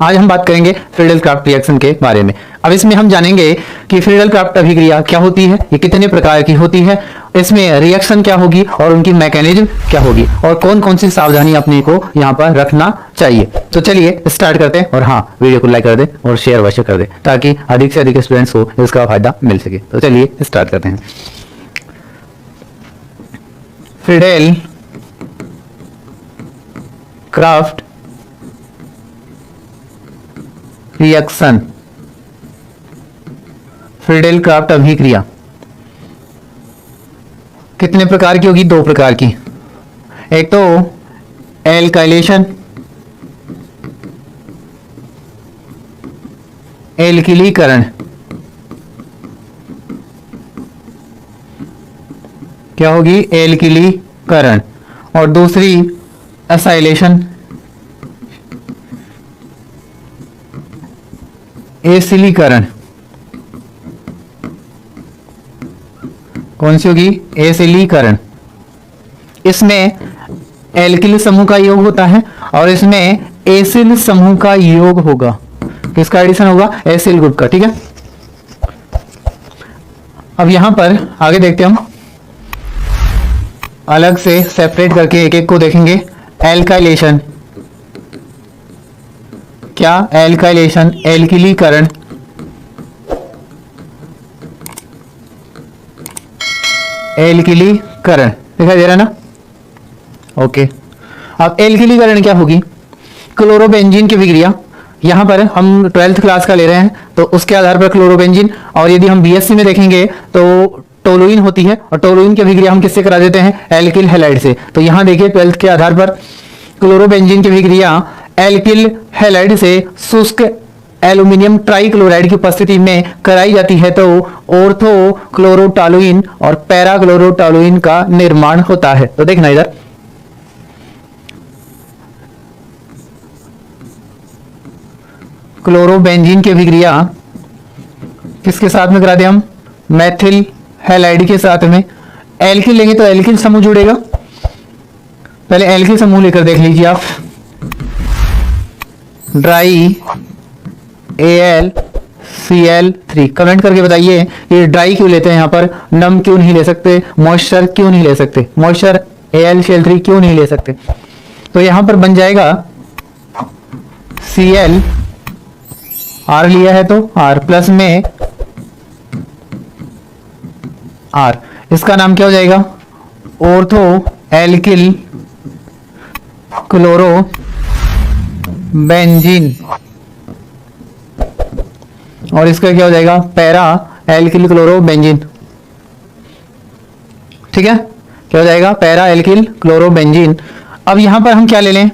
आज हम बात करेंगे फ्रीडल क्राफ्ट रिएक्शन के बारे में। अब इसमें हम जानेंगे कि फ्रीडल क्राफ्ट अभिक्रिया क्या होती है, ये कितने प्रकार की होती है, इसमें रिएक्शन क्या होगी और उनकी मैकेनिज्म क्या होगी और कौन कौन सी सावधानी अपने को यहाँ पर रखना चाहिए। तो चलिए स्टार्ट करते हैं। और हाँ, वीडियो को लाइक कर दे और शेयर अवश्य कर दे ताकि अधिक से अधिक स्टूडेंट्स को इसका फायदा मिल सके। तो चलिए स्टार्ट करते हैं। Friedel craft reaction, Friedel craft अभिक्रिया कितने प्रकार की होगी? 2 प्रकार की। एक तो एल्काइलेशन, एल्किलीकरण, क्या होगी? एल्किलीकरण। और दूसरी एसाइलेशन, एसिलीकरण। कौन सी होगी? एसिलीकरण। इसमें एल्किल समूह का योग होता है और इसमें एसिल समूह का योग होगा। किसका एडिशन होगा? एसिल ग्रुप का। ठीक है, अब यहां पर आगे देखते हैं हम, अलग से सेपरेट करके एक एक को देखेंगे। एल्काइलेशन, क्या? एल्काइलेशन, एल्किलीकरण, एल्किलीकरण दिखाई दे रहा है ना? ओके, अब एल्किलीकरण क्या होगी? क्लोरोबेंजीन की अभिक्रिया। यहां पर हम 12th क्लास का ले रहे हैं तो उसके आधार पर क्लोरोबेंजीन, और यदि हम बीएससी में देखेंगे तो टोलुइन होती है और टोलुइन की अभिक्रिया हम किससे करा देते हैं? एल्किल हैलाइड से। तो यहां देखिए 12th के आधार पर क्लोरोबेंजीन की अभिक्रिया एल्किल हैलाइड से शुष्क एल्यूमिनियम ट्राइक्लोराइड की उपस्थिति में कराई जाती है तो ऑर्थो क्लोरोटोलुइन और पैरा क्लोरोटोलुइन का निर्माण होता है। तो देखना इधर, क्लोरोबेंजीन की अभिक्रिया किसके साथ में करा दिया हम? मैथिल हैलाइड के साथ में। एल्किल लेंगे तो एल्किल समूह जुड़ेगा। पहले एल्किल समूह लेकर देख लीजिए आप। Dry AlCl3। कमेंट करके बताइए ये ड्राई क्यों लेते हैं, यहाँ पर नम क्यों नहीं ले सकते, मॉइस्चर क्यों नहीं ले सकते, मॉइस्चर AlCl3 क्यों नहीं ले सकते? तो यहां पर बन जाएगा Cl, R लिया है तो R प्लस में R, इसका नाम क्या हो जाएगा? ऑर्थो एल्किल क्लोरो बेंजीन, और इसका क्या हो जाएगा? Para alkyl chloro benzene. ठीक है, क्या हो जाएगा? Para alkyl chloro benzene. अब यहां पर हम क्या ले लें?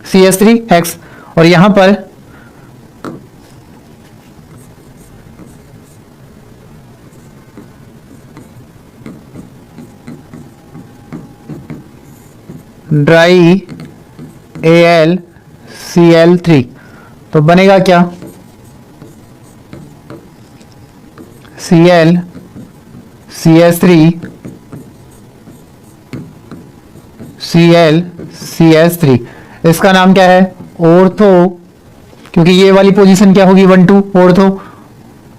CH3X, और यहां पर ड्राई AlCl3। तो बनेगा क्या? Cl CH3 Cl CH3, इसका नाम क्या है? ऑर्थो, क्योंकि ये वाली पोजीशन क्या होगी? 1 2 ऑर्थो।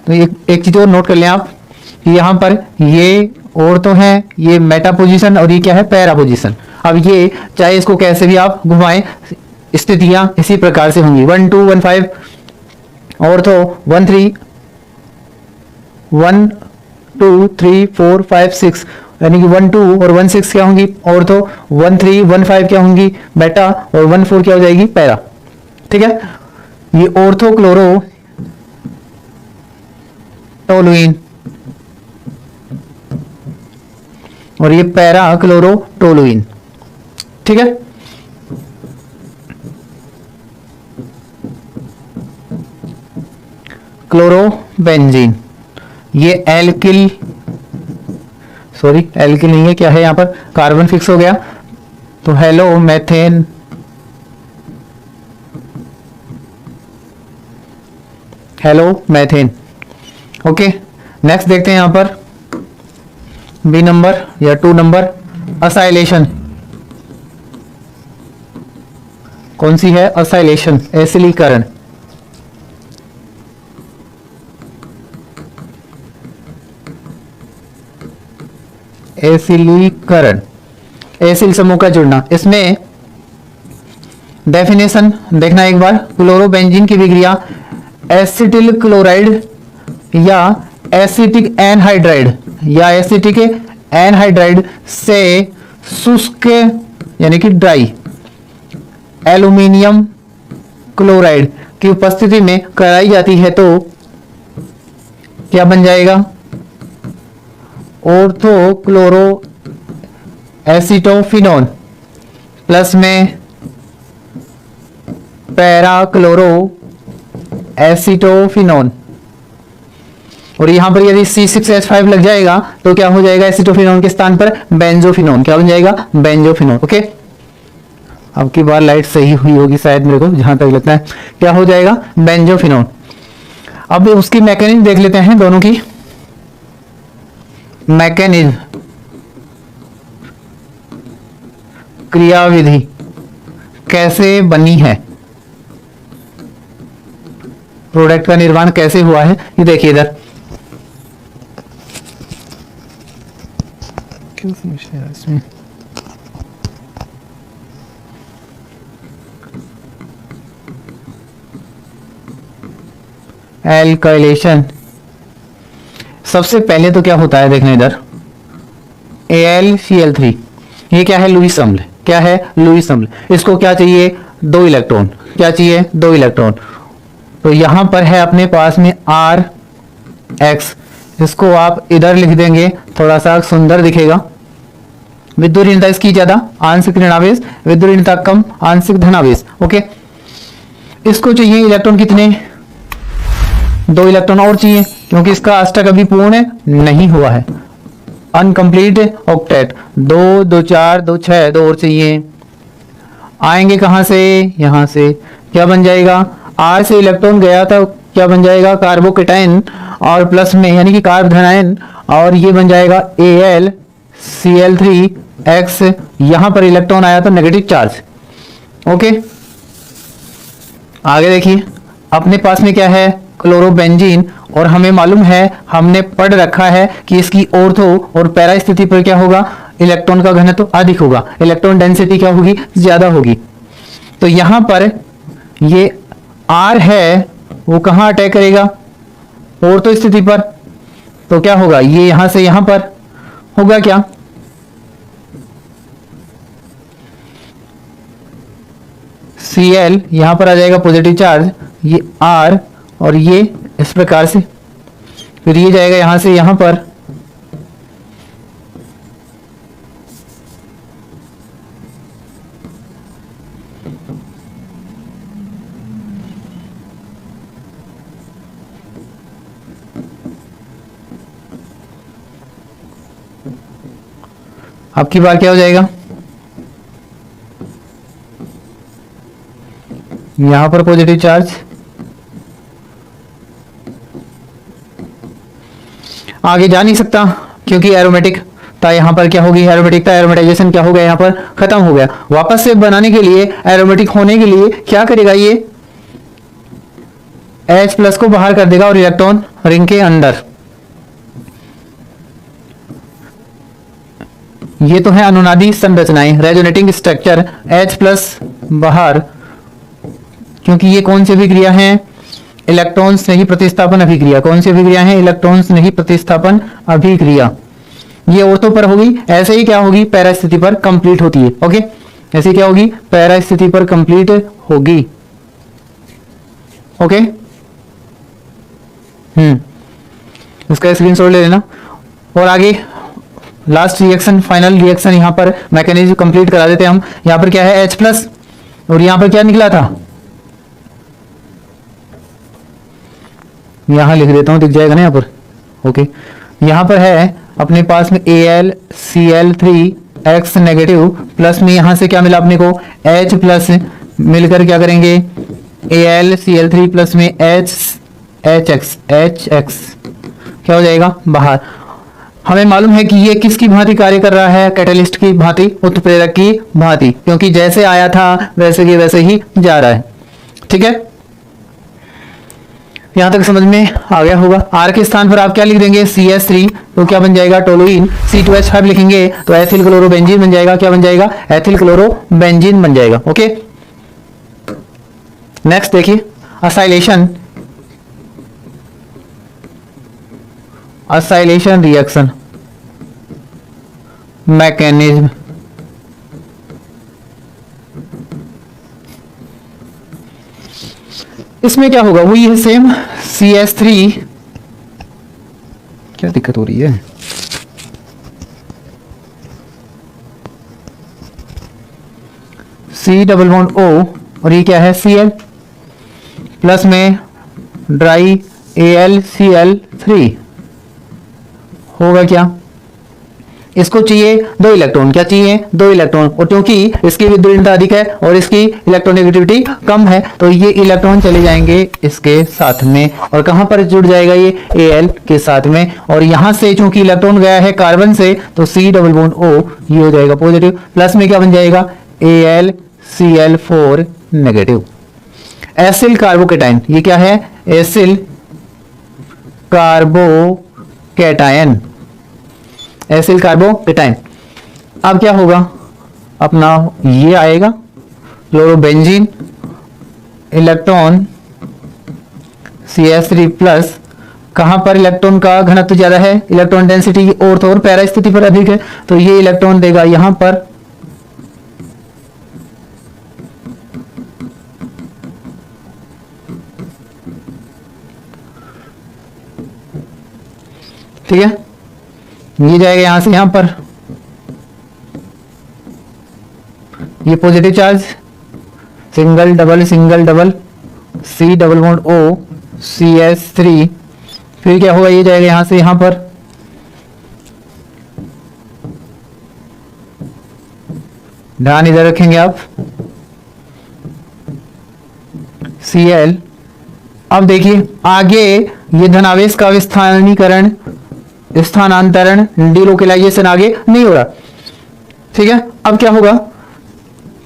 तो एक चीज और नोट कर लें आप, यहां पर ये ऑर्थो है, ये मेटा पोजीशन, और ये क्या है? Para position. अब ये चाहे इसको कैसे भी आप घुमाएं, स्थितियां इसी प्रकार से होंगी। 1 2 1 5 ऑर्थो, 1 3 1 2 3 4 5 6, यानी कि 1 2 और 1 6 क्या होंगी? ऑर्थो। 1 3 1 5 क्या होंगी? बेटा। और 1 4 क्या हो जाएगी? पैरा। ठीक है, ये ऑर्थो क्लोरो टोलुइन और ये पैरा क्लोरो टोलुइन। ठीक है, क्लोरोबेंजीन, ये एल्किल, सॉरी एल्किल नहीं है, क्या है यहाँ पर? कार्बन फिक्स हो गया, तो hello methane, hello methane. Okay, next देखते हैं यहां पर बी नंबर या 2 नंबर, असाइलेशन। कौन सी है? असाइलेशन, एसिलीकरण। एसिलीकरण, एसिल समूह का जुड़ना। इसमें डेफिनेशन देखना एक बार। क्लोरोबेंजीन की विक्रिया एसिटिल क्लोराइड या एसिटिक एनहाइड्राइड या एसिटिक एनहाइड्राइड से शुष्क यानी कि ड्राई एल्यूमिनियम क्लोराइड की उपस्थिति में कराई जाती है तो क्या बन जाएगा? ऑर्थो क्लोरो एसिटोफिनोन प्लस में पैरा क्लोरो एसिटोफिनोन। और यहां पर यदि C6H5 लग जाएगा तो क्या हो जाएगा? एसिटोफिनोन के स्थान पर बेंजोफिनोन। क्या बन जाएगा? बेंजोफिनोन। ओके, अब की बार लाइट सही हुई होगी शायद, मेरे को जहां तक लगता है। क्या हो जाएगा? बेंजोफिनोन। अब उसकी मैकेनिज्म देख लेते हैं, दोनों की मैकेनिज्म, क्रियाविधि कैसे बनी है, प्रोडक्ट का निर्माण कैसे हुआ है, ये देखिए इधर। क्यों समस्या है इसमें? एल्काइलेशन। सबसे पहले तो क्या होता है, देखना इधर, AlCl3। ये क्या है? लुईस अम्ल। क्या है? लुईस अम्ल। इसको क्या चाहिए? 2 इलेक्ट्रॉन। क्या चाहिए? 2 इलेक्ट्रॉन। तो यहां पर है अपने पास में RX, इसको आप इधर लिख देंगे, थोड़ा सा सुंदर दिखेगा। विद्युत ऋणता इसकी ज्यादा, आंशिक ऋणावेश, विद्युत ऋणता कम, आंशिक धनावेश। ओके, इसको चाहिए इलेक्ट्रॉन कितने? 2 इलेक्ट्रॉन और चाहिए, क्योंकि इसका अष्टक अभी पूर्ण नहीं हुआ है, अनकंप्लीट ऑक्टेट। 2 2 4 2 6, 2 और चाहिए। आएंगे कहां से? यहां से। क्या बन जाएगा? R से इलेक्ट्रॉन गया था, क्या बन जाएगा? कार्बोकेटाइन, और प्लस में यानी कि कार्बोधनायन, और ये बन जाएगा AlCl3X। यहां पर इलेक्ट्रॉन आया था नेगेटिव चार्ज। ओके, आगे देखिए, अपने पास में क्या है? क्लोरोबेंजीन। और हमें मालूम है, हमने पढ़ रखा है कि इसकी ऑर्थो और पैरा स्थिति पर क्या होगा? इलेक्ट्रॉन का घनत्व तो अधिक होगा, इलेक्ट्रॉन डेंसिटी क्या होगी? ज्यादा होगी। तो यहां पर ये R है, वो कहां अटैक करेगा? ऑर्थो स्थिति पर। तो क्या होगा? ये यहां से यहां पर होगा क्या? Cl यहां पर आ जाएगा पॉजिटिव चार्ज, ये R, और ये इस प्रकार से, फिर ये जाएगा यहां से यहां पर। अब की बार क्या हो जाएगा? यहां पर पॉजिटिव चार्ज, आगे जा नहीं सकता क्योंकि एरोमेटिक था। यहां पर क्या होगी? एरोमेटिक था, एरोमेटाइजेशन क्या हो गया? यहां पर खत्म हो गया। वापस से बनाने के लिए, एरोमेटिक होने के लिए क्या करेगा? ये H+ को बाहर कर देगा और इलेक्ट्रॉन रिंग के अंदर। ये तो है अनुनादी संरचनाएं, रेजोनेटिंग स्ट्रक्चर। H+ बाहर, क्योंकि ये कौन सी अभिक्रिया है? इलेक्ट्रॉन स्नेही प्रतिस्थापन अभिक्रिया। कौन सी अभिक्रिया है? इलेक्ट्रॉन स्नेही प्रतिस्थापन अभिक्रिया। ये ऑर्थो पर होगी। ऐसे ही क्या होगी? पैरा स्थिति पर कंप्लीट होती है। ओके, ऐसे क्या होगी? पैरा स्थिति पर कंप्लीट होगी। ओके, इसका स्क्रीनशॉट ले लेना। और आगे लास्ट रिएक्शन, फाइनल रिएक्शन, यहां पर मैकेनिज्म कंप्लीट करा देते हैं हम। यहां पर क्या है? H+, और यहां पर क्या निकला था? यहां लिख देता हूं, दिख जाएगा ना यहां पर। ओके, यहां पर है अपने पास में AlCl3X नेगेटिव, प्लस में यहां से क्या मिला अपने को? H+ मिलकर क्या करेंगे? AlCl3 प्लस में HX क्या हो जाएगा, बाहर। हमें मालूम है कि ये किसकी भांति कार्य कर रहा है, कैटलिस्ट की भांति, उत्प्रेरक की भांति, क्योंकि जैसे आया था वैसे के वैसे ही जा रहा है। ठीक है, यहां तक समझ में आ गया होगा। आर के स्थान पर आप क्या लिख देंगे, CH3, तो क्या बन जाएगा, टोलुइन। C2H5 लिखेंगे तो एथिल क्लोरोबेंजीन बन जाएगा, क्या बन जाएगा, एथिल क्लोरोबेंजीन बन जाएगा। ओके, नेक्स्ट देखिए, असाइलेशन, असाइलेशन रिएक्शन मैकेनिज्म। इसमें क्या होगा, वही है सेम, CH3, क्या दिक्कत हो रही है, C डबल बॉन्ड O और ये क्या है, Cl, प्लस में ड्राई AlCl3 होगा क्या, इसको चाहिए 2 इलेक्ट्रॉन, क्या चाहिए, 2 इलेक्ट्रॉन, और क्योंकि इसकी विद्युतीयता अधिक है और इसकी इलेक्ट्रोनेगेटिविटी कम है तो ये इलेक्ट्रॉन चले जाएंगे इसके साथ में, और कहां पर जुड़ जाएगा ये, Al के साथ में, और यहां से चूंकि इलेक्ट्रॉन गया है कार्बन से तो C डबल बॉन्ड O ये हो जाएगा पॉजिटिव, प्लस में क्या बन जाएगा, AlCl4 नेगेटिव। एसिल कार्बोकेटाइन, ये क्या है, एसिल कार्बोकेटाइन, एसिल कार्बोकेटाइन। अब क्या होगा अपना, ये आएगा क्लोरोबेंजीन, इलेक्ट्रॉन CH3 प्लस, कहां पर इलेक्ट्रॉन का घनत्व ज्यादा है, इलेक्ट्रॉन डेंसिटी की ओर तो और पैरा स्थिति पर अधिक है, तो ये इलेक्ट्रॉन देगा यहां पर, ठीक है, ये जाएगा यहां से यहां पर, ये positive charge, single double C double bond O CH3, फिर क्या होगा, ये जाएगा यहां से यहां पर, ध्यान इधर रखेंगे आप, Cl। अब देखिए आगे ये धनावेश का विस्थानीकरण, स्थानांतरण, डिलोकेलाइजेशन आगे नहीं हो रहा। ठीक है, अब क्या होगा,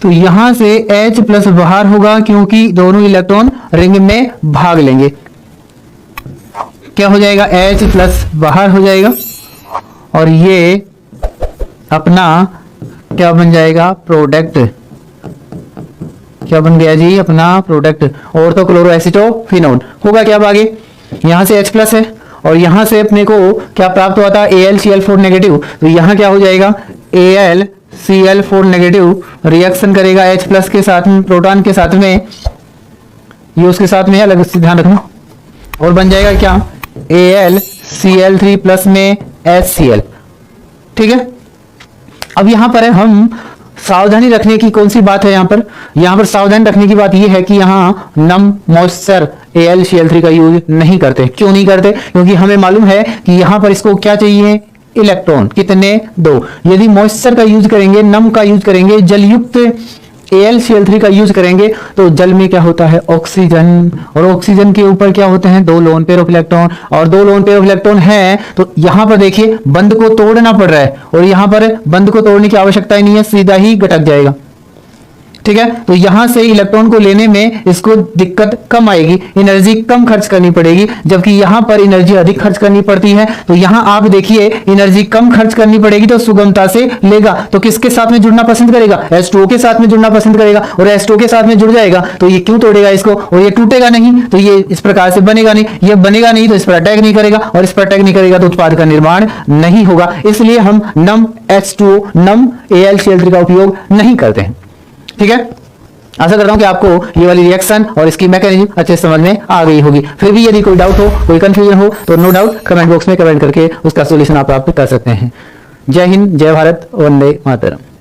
तो यहां से H प्लस बाहर होगा क्योंकि दोनों इलेक्ट्रॉन रिंग में भाग लेंगे, क्या हो जाएगा, H प्लस बाहर हो जाएगा, और ये अपना क्या बन जाएगा, प्रोडक्ट, क्या बन गया जी, अपना प्रोडक्ट, और तो क्लोरोएसिटोफिनोन होगा क्या, अब आगे यहां से H प्लस है और यहां से अपने को क्या प्राप्त हुआ था, AlCl4 नेगेटिव, तो यहां क्या हो जाएगा, AlCl4 नेगेटिव रिएक्शन करेगा H प्लस के साथ में, प्रोटॉन के साथ में, ये उसके साथ में है, अलग से ध्यान रखना, और बन जाएगा क्या, AlCl3 प्लस में HCl। ठीक है, अब यहां पर है हम सावधानी रखने की कौन सी बात है, यहां पर सावधानी रखने की बात यह है कि यहां नम मॉइस्चर AlCl3 का यूज नहीं करते। क्यों नहीं करते, क्योंकि हमें मालूम है कि यहां पर इसको क्या चाहिए, इलेक्ट्रॉन, कितने, 2। यदि मॉइस्चर का यूज करेंगे, नम का यूज करेंगे, जलयुक्त AlCl3 का यूज करेंगे तो जल में क्या होता है, ऑक्सीजन, और ऑक्सीजन के ऊपर क्या होते हैं, 2 लोन पेयर ऑफ इलेक्ट्रॉन, और 2 लोन पेयर ऑफ इलेक्ट्रॉन है तो यहां पर देखिए बंध को तोड़ना पड़ रहा है, और यहां पर बंध को तोड़ने की आवश्यकता ही नहीं है, सीधा ही गटक जाएगा। ठीक है, तो यहां से इलेक्ट्रॉन को लेने में इसको दिक्कत कम आएगी, एनर्जी कम खर्च करनी पड़ेगी, जबकि यहां पर एनर्जी अधिक खर्च करनी पड़ती है। तो यहां आप देखिए एनर्जी कम खर्च करनी पड़ेगी तो सुगमता से लेगा, तो किसके साथ में जुड़ना पसंद करेगा, H2O के साथ में जुड़ना पसंद करेगा, और H2O के साथ में जुड़ जाएगा तो ये क्यों तोड़ेगा इसको, और ये टूटेगा नहीं, तो ये इस प्रकार से बनेगा नहीं, ये बनेगा नहीं तो इस पर अटैक नहीं करेगा, और इस पर अटैक नहीं करेगा तो उत्पाद का निर्माण नहीं होगा, इसलिए हम नम H2O, नम AlCl3 का उपयोग नहीं करते हैं। ठीक है, आशा करता हूं कि आपको ये वाली रिएक्शन और इसकी मैकेनिज्म अच्छे समझ में आ गई होगी। फिर भी यदि कोई डाउट हो, कोई कंफ्यूजन हो तो नो डाउट कमेंट बॉक्स में कमेंट करके उसका सॉल्यूशन आप प्राप्त कर सकते हैं। जय हिंद, जय भारत, वंदे मातरम।